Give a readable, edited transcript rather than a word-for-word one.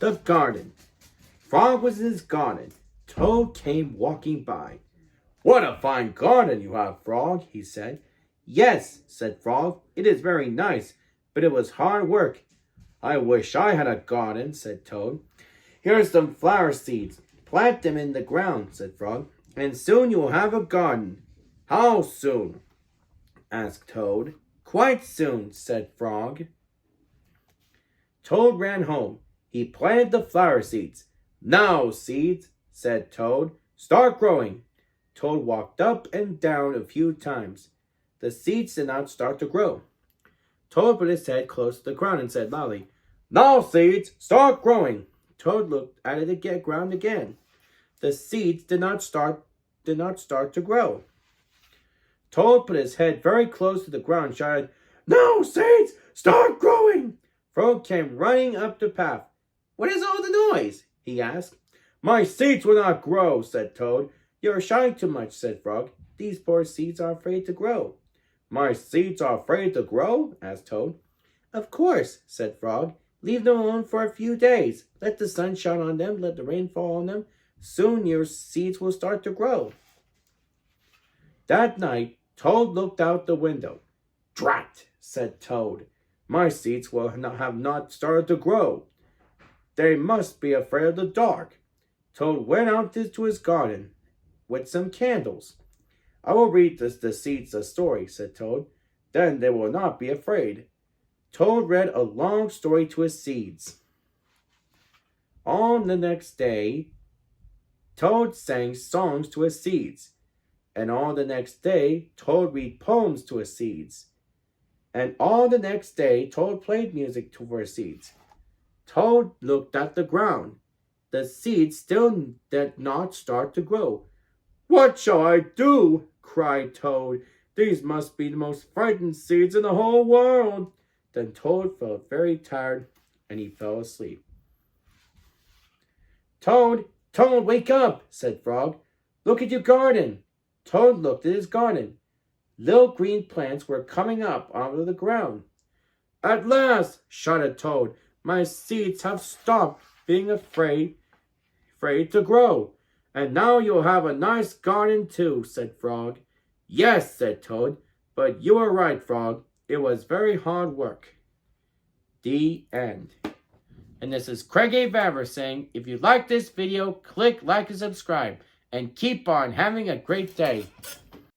The garden. Frog was in his garden. Toad came walking by. "What a fine garden you have, Frog," he said. "Yes," said Frog, "it is very nice, but it was hard work." "I wish I had a garden," said Toad. "Here's some flower seeds. Plant them in the ground," said Frog, "and soon you will have a garden." "How soon?" asked Toad. "Quite soon," said Frog. Toad ran home. He planted the flower seeds. "Now, seeds," said Toad, "start growing." Toad walked up and down a few times. The seeds did not start to grow. Toad put his head close to the ground and said loudly, "Now, seeds, start growing." Toad looked at the ground again. The seeds did not start to grow. Toad put his head very close to the ground and shouted, "Now, seeds, start growing." Frog came running up the path. "What is all the noise?" he asked. "My seeds will not grow," said Toad. "You are shouting too much," said Frog. "These poor seeds are afraid to grow." "My seeds are afraid to grow?" asked Toad. "Of course," said Frog. "Leave them alone for a few days. Let the sun shine on them, let the rain fall on them. Soon your seeds will start to grow." That night, Toad looked out the window. "Drat," said Toad. "My seeds have not started to grow. They must be afraid of the dark." Toad went out to his garden with some candles. "I will read the seeds a story," said Toad. "Then they will not be afraid." Toad read a long story to his seeds. On the next day, Toad sang songs to his seeds. And all the next day, Toad read poems to his seeds. And all the next day, Toad played music for his seeds. Toad looked at the ground. The seeds still did not start to grow. "What shall I do?" cried Toad. "These must be the most frightened seeds in the whole world." Then Toad felt very tired and he fell asleep. "Toad, Toad, wake up," said Frog. "Look at your garden." Toad looked at his garden. Little green plants were coming up out of the ground. "At last," shouted Toad, "my seeds have stopped being afraid to grow. And now you'll have a nice garden too," said Frog. "Yes," said Toad, "but you were right, Frog. It was very hard work." The end. And this is Craig A. Vaver saying, if you like this video, click like and subscribe. And keep on having a great day.